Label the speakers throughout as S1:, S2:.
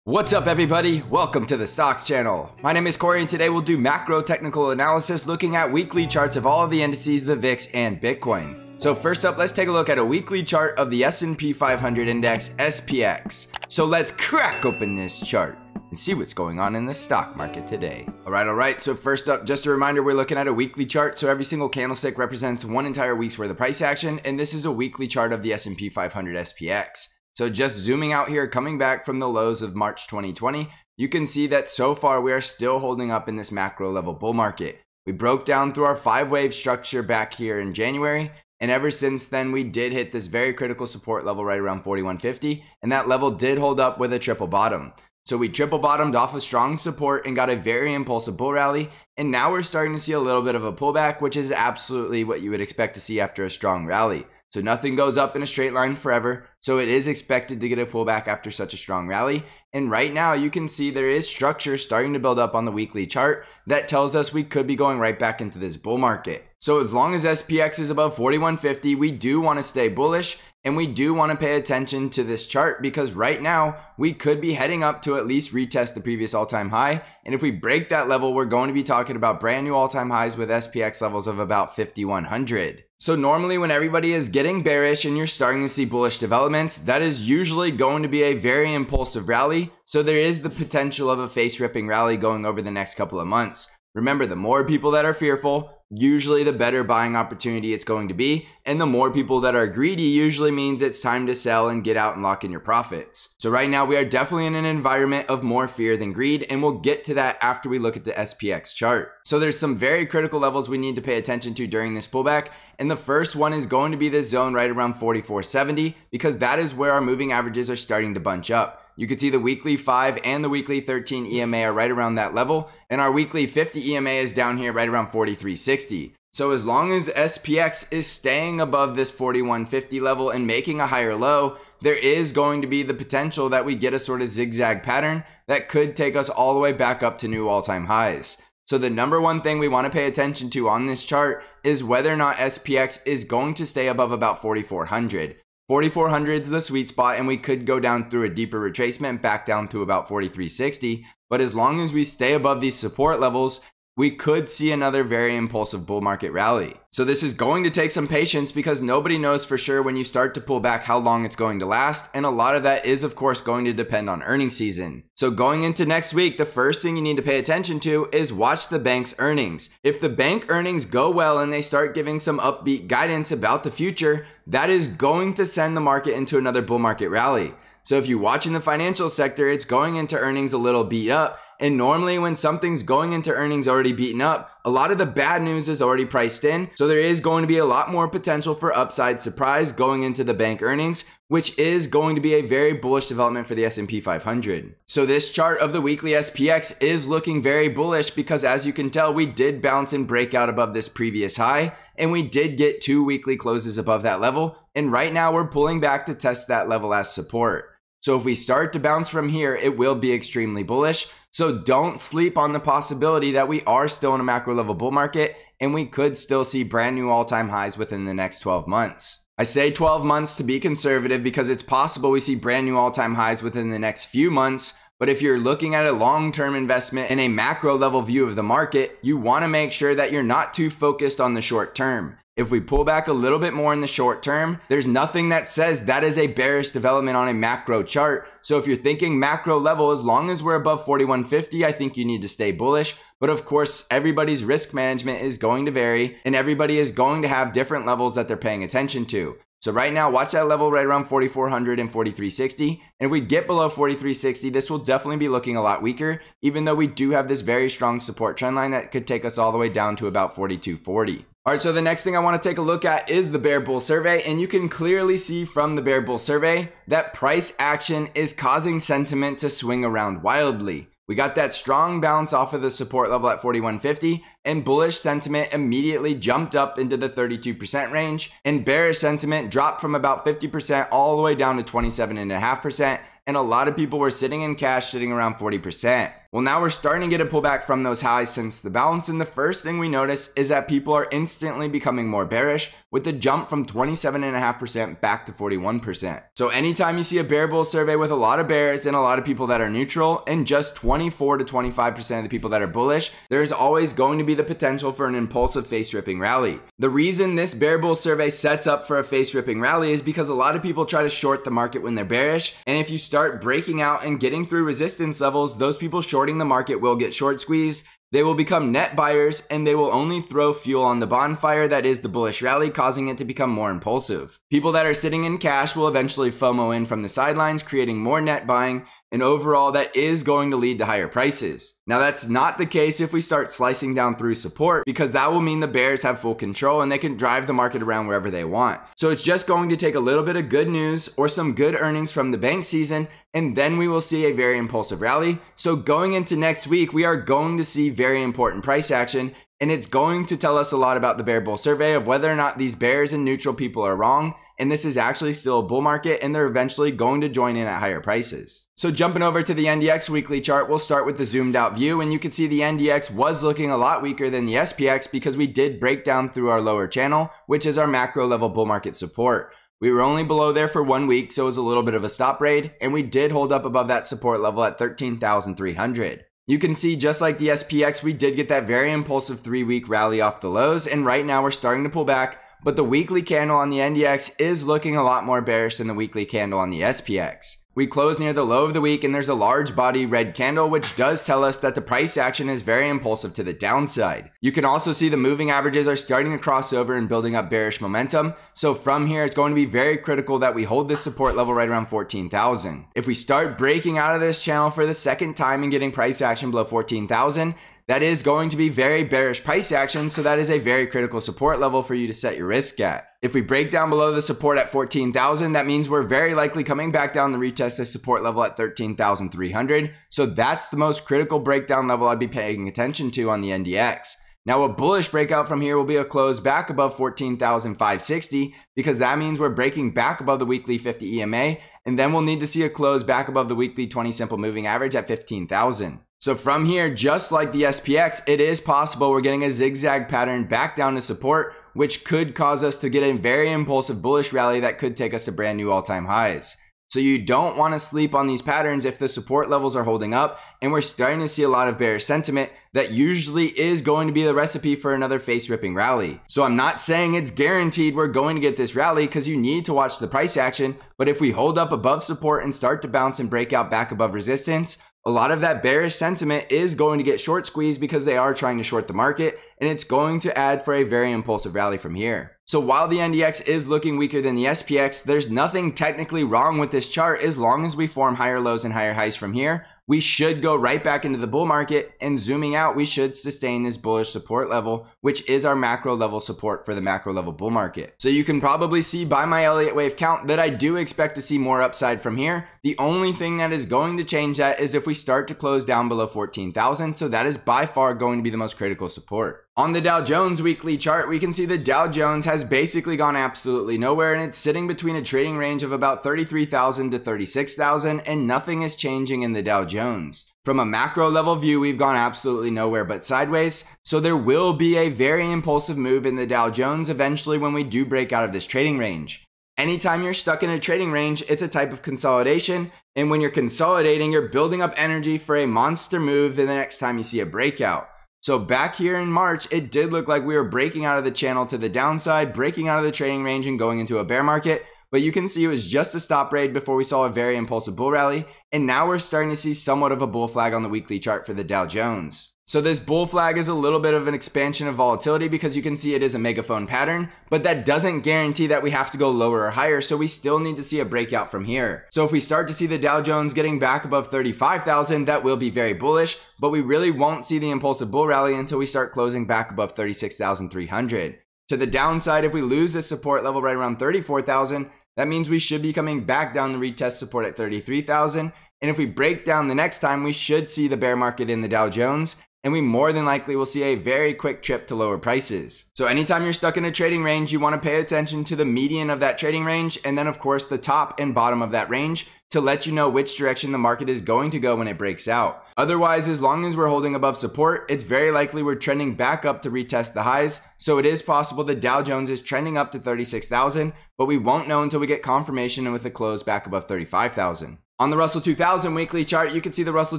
S1: What's up everybody? Welcome to the Stocks channel. My name is Corey and today we'll do macro technical analysis looking at weekly charts of all of the indices, the VIX and Bitcoin. So first up, let's take a look at a weekly chart of the S&P 500 index, SPX. So let's crack open this chart and see what's going on in the stock market today. Alright, so first up, just a reminder, we're looking at a weekly chart. So every single candlestick represents one entire week's worth of price action, and this is a weekly chart of the S&P 500 SPX. So just zooming out here, coming back from the lows of March 2020, you can see that so far we are still holding up in this macro level bull market. We broke down through our 5-wave structure back here in January, and ever since then we did hit this very critical support level right around 4150, and that level did hold up with a triple bottom. So we triple bottomed off of strong support and got a very impulsive bull rally, and now we're starting to see a little bit of a pullback, which is absolutely what you would expect to see after a strong rally. So nothing goes up in a straight line forever, so it is expected to get a pullback after such a strong rally. And right now you can see there is structure starting to build up on the weekly chart that tells us we could be going right back into this bull market. So as long as SPX is above 4150, we do want to stay bullish, and we do want to pay attention to this chart because right now we could be heading up to at least retest the previous all-time high. And if we break that level, we're going to be talking about brand new all-time highs with SPX levels of about 5100. So normally when everybody is getting bearish and you're starting to see bullish developments, that is usually going to be a very impulsive rally. So there is the potential of a face-ripping rally going over the next couple of months. Remember, the more people that are fearful, usually the better buying opportunity it's going to be, and the more people that are greedy usually means it's time to sell and get out and lock in your profits. So right now we are definitely in an environment of more fear than greed, and we'll get to that after we look at the SPX chart. So there's some very critical levels we need to pay attention to during this pullback, and the first one is going to be this zone right around 4470 because that is where our moving averages are starting to bunch up. You can see the weekly 5 and the weekly 13 EMA are right around that level, and our weekly 50 EMA is down here right around 4360. So as long as SPX is staying above this 4150 level and making a higher low, there is going to be the potential that we get a sort of zigzag pattern that could take us all the way back up to new all-time highs. So the number one thing we want to pay attention to on this chart is whether or not SPX is going to stay above about 4400. 4400 is the sweet spot, and we could go down through a deeper retracement back down to about 4360. But as long as we stay above these support levels, we could see another very impulsive bull market rally. So this is going to take some patience because nobody knows for sure when you start to pull back how long it's going to last, and a lot of that is of course going to depend on earnings season. So going into next week, the first thing you need to pay attention to is watch the bank's earnings. If the bank earnings go well and they start giving some upbeat guidance about the future, that is going to send the market into another bull market rally. So if you watch in the financial sector, it's going into earnings a little beat up. And normally when something's going into earnings already beaten up, a lot of the bad news is already priced in. So there is going to be a lot more potential for upside surprise going into the bank earnings, which is going to be a very bullish development for the S&P 500. So this chart of the weekly SPX is looking very bullish because as you can tell, we did bounce and break out above this previous high, and we did get 2 weekly closes above that level. And right now we're pulling back to test that level as support. So if we start to bounce from here, it will be extremely bullish. So don't sleep on the possibility that we are still in a macro level bull market and we could still see brand new all-time highs within the next 12 months. I say 12 months to be conservative because it's possible we see brand new all-time highs within the next few months. But if you're looking at a long-term investment in a macro level view of the market, you want to make sure that you're not too focused on the short term. If we pull back a little bit more in the short term, there's nothing that says that is a bearish development on a macro chart. So if you're thinking macro level, as long as we're above 4150, I think you need to stay bullish. But of course, everybody's risk management is going to vary and everybody is going to have different levels that they're paying attention to. So right now, watch that level right around 4400 and 4360. And if we get below 4360, this will definitely be looking a lot weaker, even though we do have this very strong support trend line that could take us all the way down to about 4240. All right, so the next thing I want to take a look at is the bear bull survey, and you can clearly see from the bear bull survey that price action is causing sentiment to swing around wildly. We got that strong bounce off of the support level at 4150, and bullish sentiment immediately jumped up into the 32% range, and bearish sentiment dropped from about 50% all the way down to 27.5%, and a lot of people were sitting in cash, sitting around 40%. Well, now we're starting to get a pullback from those highs since the bounce, and the first thing we notice is that people are instantly becoming more bearish with the jump from 27.5% back to 41%. So anytime you see a bear bull survey with a lot of bears and a lot of people that are neutral and just 24 to 25% of the people that are bullish, there's always going to be the potential for an impulsive face ripping rally. The reason this bear bull survey sets up for a face ripping rally is because a lot of people try to short the market when they're bearish, and if you start breaking out and getting through resistance levels, those people shorting the market will get short squeezed. They will become net buyers, and they will only throw fuel on the bonfire that is the bullish rally, causing it to become more impulsive. People that are sitting in cash will eventually FOMO in from the sidelines, creating more net buying, and overall that is going to lead to higher prices. Now that's not the case if we start slicing down through support, because that will mean the bears have full control and they can drive the market around wherever they want. So it's just going to take a little bit of good news or some good earnings from the bank season, and then we will see a very impulsive rally. So going into next week, we are going to see very important price action, and it's going to tell us a lot about the bear bull survey of whether or not these bears and neutral people are wrong, and this is actually still a bull market, and they're eventually going to join in at higher prices. So jumping over to the NDX weekly chart, we'll start with the zoomed out view, and you can see the NDX was looking a lot weaker than the SPX because we did break down through our lower channel, which is our macro level bull market support. We were only below there for 1 week, so it was a little bit of a stop raid, and we did hold up above that support level at 13,300. You can see just like the SPX, we did get that very impulsive 3-week rally off the lows, and right now we're starting to pull back, but the weekly candle on the NDX is looking a lot more bearish than the weekly candle on the SPX. We closed near the low of the week, and there's a large body red candle, which does tell us that the price action is very impulsive to the downside. You can also see the moving averages are starting to cross over and building up bearish momentum. So from here, it's going to be very critical that we hold this support level right around 14,000. If we start breaking out of this channel for the second time and getting price action below 14,000, that is going to be very bearish price action, so that is a very critical support level for you to set your risk at. If we break down below the support at 14,000, that means we're very likely coming back down to retest the support level at 13,300. So that's the most critical breakdown level I'd be paying attention to on the NDX. Now a bullish breakout from here will be a close back above 14,560, because that means we're breaking back above the weekly 50 EMA, and then we'll need to see a close back above the weekly 20 simple moving average at 15,000. So from here, just like the SPX, it is possible we're getting a zigzag pattern back down to support, which could cause us to get a very impulsive bullish rally that could take us to brand new all-time highs. So you don't want to sleep on these patterns if the support levels are holding up, and we're starting to see a lot of bearish sentiment that usually is going to be the recipe for another face ripping rally. So I'm not saying it's guaranteed we're going to get this rally, because you need to watch the price action, but if we hold up above support and start to bounce and break out back above resistance, a lot of that bearish sentiment is going to get short squeezed because they are trying to short the market, and it's going to add for a very impulsive rally from here. So while the NDX is looking weaker than the SPX, there's nothing technically wrong with this chart as long as we form higher lows and higher highs from here. We should go right back into the bull market, and zooming out, we should sustain this bullish support level, which is our macro level support for the macro level bull market. So you can probably see by my Elliott wave count that I do expect to see more upside from here. The only thing that is going to change that is if we start to close down below 14,000. So that is by far going to be the most critical support. On the Dow Jones weekly chart, we can see the Dow Jones has basically gone absolutely nowhere, and it's sitting between a trading range of about 33,000 to 36,000, and nothing is changing in the Dow Jones. From a macro level view, we've gone absolutely nowhere but sideways, so there will be a very impulsive move in the Dow Jones eventually when we do break out of this trading range. Anytime you're stuck in a trading range, it's a type of consolidation, and when you're consolidating, you're building up energy for a monster move the next time you see a breakout. So back here in March, it did look like we were breaking out of the channel to the downside, breaking out of the trading range and going into a bear market. But you can see it was just a stop raid before we saw a very impulsive bull rally. And now we're starting to see somewhat of a bull flag on the weekly chart for the Dow Jones. So this bull flag is a little bit of an expansion of volatility because you can see it is a megaphone pattern, but that doesn't guarantee that we have to go lower or higher, so we still need to see a breakout from here. So if we start to see the Dow Jones getting back above 35,000, that will be very bullish, but we really won't see the impulsive bull rally until we start closing back above 36,300. To the downside, if we lose this support level right around 34,000, that means we should be coming back down to retest support at 33,000. And if we break down the next time, we should see the bear market in the Dow Jones. and we more than likely will see a very quick trip to lower prices. So anytime you're stuck in a trading range, you want to pay attention to the median of that trading range, and then of course the top and bottom of that range to let you know which direction the market is going to go when it breaks out. Otherwise, as long as we're holding above support, it's very likely we're trending back up to retest the highs. So it is possible the Dow Jones is trending up to 36,000, but we won't know until we get confirmation and with a close back above 35,000. On the Russell 2000 weekly chart, you can see the Russell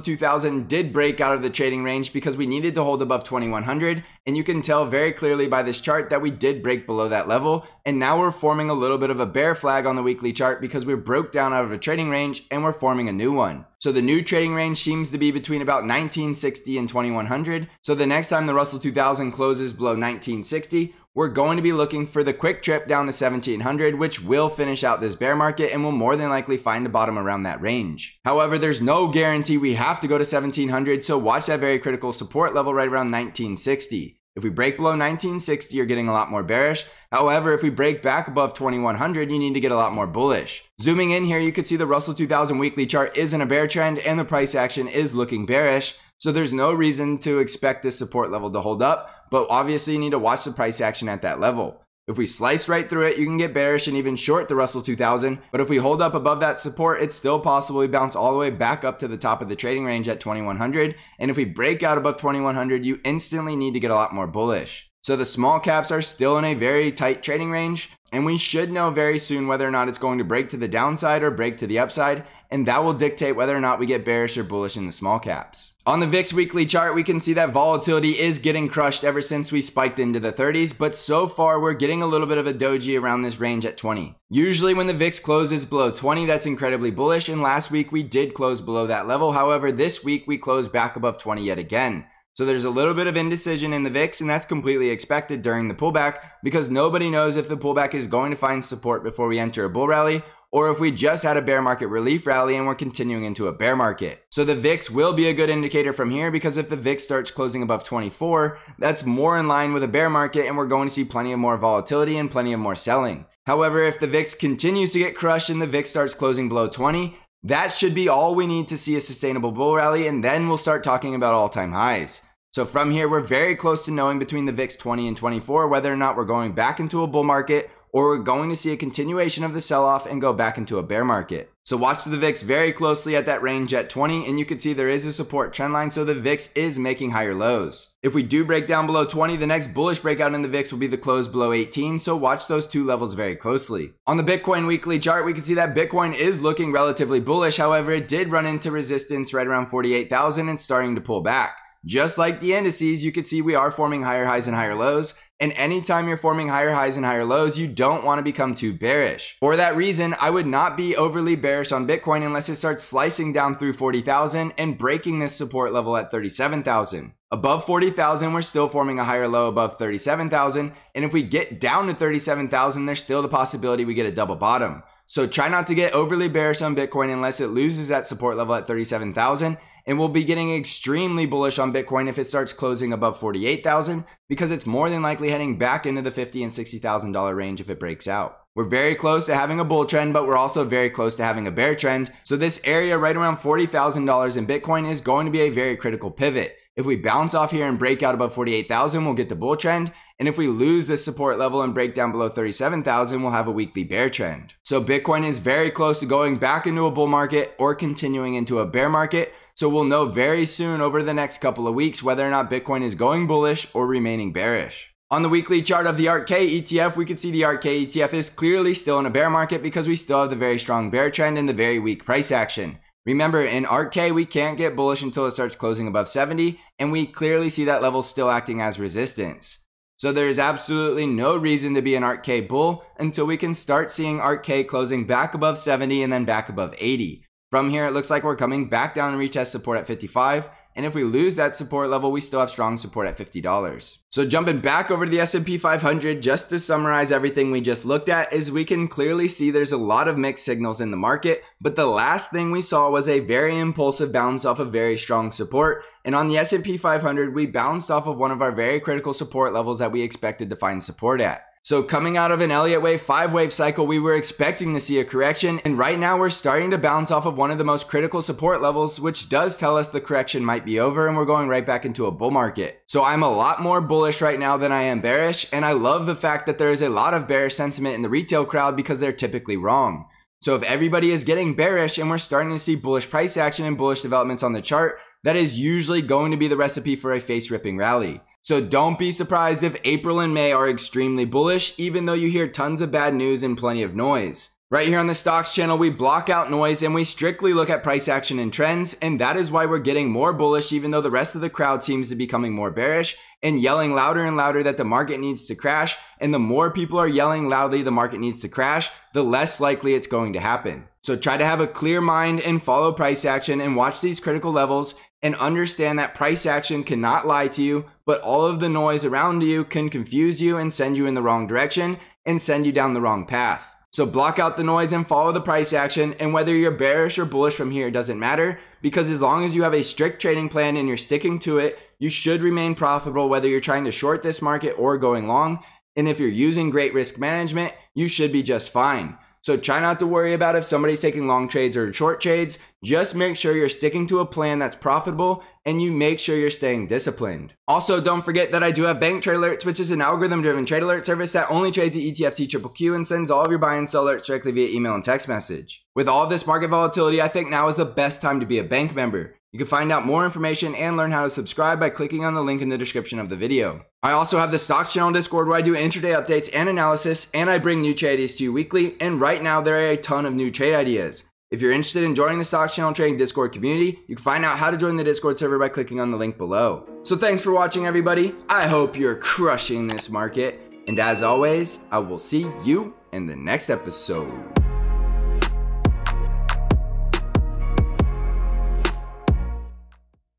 S1: 2000 did break out of the trading range because we needed to hold above 2100, and you can tell very clearly by this chart that we did break below that level, and now we're forming a little bit of a bear flag on the weekly chart because we broke down out of a trading range and we're forming a new one. So the new trading range seems to be between about 1960 and 2100. So the next time the Russell 2000 closes below 1960, we're going to be looking for the quick trip down to 1700, which will finish out this bear market and will more than likely find a bottom around that range. However, there's no guarantee we have to go to 1700, so watch that very critical support level right around 1960. If we break below 1960, you're getting a lot more bearish. However, if we break back above 2100, you need to get a lot more bullish. Zooming in here, you could see the Russell 2000 weekly chart is in a bear trend and the price action is looking bearish. So there's no reason to expect this support level to hold up, but obviously you need to watch the price action at that level. If we slice right through it, you can get bearish and even short the Russell 2000, but if we hold up above that support, it's still possible we bounce all the way back up to the top of the trading range at 2100, and if we break out above 2100, you instantly need to get a lot more bullish. So the small caps are still in a very tight trading range, and we should know very soon whether or not it's going to break to the downside or break to the upside, and that will dictate whether or not we get bearish or bullish in the small caps. On the VIX weekly chart, we can see that volatility is getting crushed ever since we spiked into the 30s, but so far we're getting a little bit of a doji around this range at 20. Usually when the VIX closes below 20, that's incredibly bullish, and last week we did close below that level. However, this week we closed back above 20 yet again. So there's a little bit of indecision in the VIX, and that's completely expected during the pullback because nobody knows if the pullback is going to find support before we enter a bull rally, or if we just had a bear market relief rally and we're continuing into a bear market. So the VIX will be a good indicator from here because if the VIX starts closing above 24, that's more in line with a bear market and we're going to see plenty of more volatility and plenty of more selling. However, if the VIX continues to get crushed and the VIX starts closing below 20, that should be all we need to see a sustainable bull rally, and then we'll start talking about all-time highs. So from here, we're very close to knowing between the VIX 20 and 24 whether or not we're going back into a bull market or we're going to see a continuation of the sell-off and go back into a bear market. So watch the VIX very closely at that range at 20, and you can see there is a support trend line, so the VIX is making higher lows. If we do break down below 20, the next bullish breakout in the VIX will be the close below 18, so watch those two levels very closely. On the Bitcoin weekly chart, we can see that Bitcoin is looking relatively bullish. However, it did run into resistance right around 48,000 and starting to pull back. Just like the indices, you can see we are forming higher highs and higher lows. And anytime you're forming higher highs and higher lows, you don't want to become too bearish. For that reason, I would not be overly bearish on Bitcoin unless it starts slicing down through 40,000 and breaking this support level at 37,000. Above 40,000, we're still forming a higher low above 37,000. And if we get down to 37,000, there's still the possibility we get a double bottom. So try not to get overly bearish on Bitcoin unless it loses that support level at 37,000. And we'll be getting extremely bullish on Bitcoin if it starts closing above 48,000 because it's more than likely heading back into the $50,000 and $60,000 range if it breaks out. We're very close to having a bull trend, but we're also very close to having a bear trend. So this area right around $40,000 in Bitcoin is going to be a very critical pivot. If we bounce off here and break out above 48,000, we'll get the bull trend. And if we lose this support level and break down below 37,000, we'll have a weekly bear trend. So Bitcoin is very close to going back into a bull market or continuing into a bear market. So we'll know very soon over the next couple of weeks whether or not Bitcoin is going bullish or remaining bearish. On the weekly chart of the ARKK ETF, we can see the ARKK ETF is clearly still in a bear market because we still have the very strong bear trend and the very weak price action. Remember, in ARKK, we can't get bullish until it starts closing above 70, and we clearly see that level still acting as resistance. So there is absolutely no reason to be an ARKK bull until we can start seeing ARKK closing back above 70 and then back above 80. From here, it looks like we're coming back down and retest support at 55. And if we lose that support level, we still have strong support at $50. So jumping back over to the S&P 500, just to summarize everything we just looked at, is we can clearly see there's a lot of mixed signals in the market, but the last thing we saw was a very impulsive bounce off of very strong support. And on the S&P 500, we bounced off of one of our very critical support levels that we expected to find support at. So coming out of an Elliott wave 5-wave cycle, we were expecting to see a correction, and right now we're starting to bounce off of one of the most critical support levels, which does tell us the correction might be over and we're going right back into a bull market. So I'm a lot more bullish right now than I am bearish, and I love the fact that there is a lot of bearish sentiment in the retail crowd because they're typically wrong. So if everybody is getting bearish and we're starting to see bullish price action and bullish developments on the chart, that is usually going to be the recipe for a face-ripping rally. So don't be surprised if April and May are extremely bullish, even though you hear tons of bad news and plenty of noise. Right here on the stocks channel, we block out noise and we strictly look at price action and trends, and that is why we're getting more bullish even though the rest of the crowd seems to be becoming more bearish and yelling louder and louder that the market needs to crash. And the more people are yelling loudly the market needs to crash, the less likely it's going to happen. So try to have a clear mind and follow price action and watch these critical levels and understand that price action cannot lie to you, but all of the noise around you can confuse you and send you in the wrong direction and send you down the wrong path. So block out the noise and follow the price action, and whether you're bearish or bullish from here doesn't matter, because as long as you have a strict trading plan and you're sticking to it, you should remain profitable whether you're trying to short this market or going long. And if you're using great risk management, you should be just fine. So try not to worry about if somebody's taking long trades or short trades. Just make sure you're sticking to a plan that's profitable and you make sure you're staying disciplined. Also, don't forget that I do have Bank Trade Alerts, which is an algorithm-driven trade alert service that only trades the ETF TQQQ and sends all of your buy and sell alerts directly via email and text message. With all of this market volatility, I think now is the best time to be a bank member. You can find out more information and learn how to subscribe by clicking on the link in the description of the video. I also have the Stocks Channel Discord where I do intraday updates and analysis, and I bring new trade ideas to you weekly, and right now there are a ton of new trade ideas. If you're interested in joining the Stocks Channel Trading Discord community, you can find out how to join the Discord server by clicking on the link below. So thanks for watching, everybody. I hope you're crushing this market, and as always, I will see you in the next episode.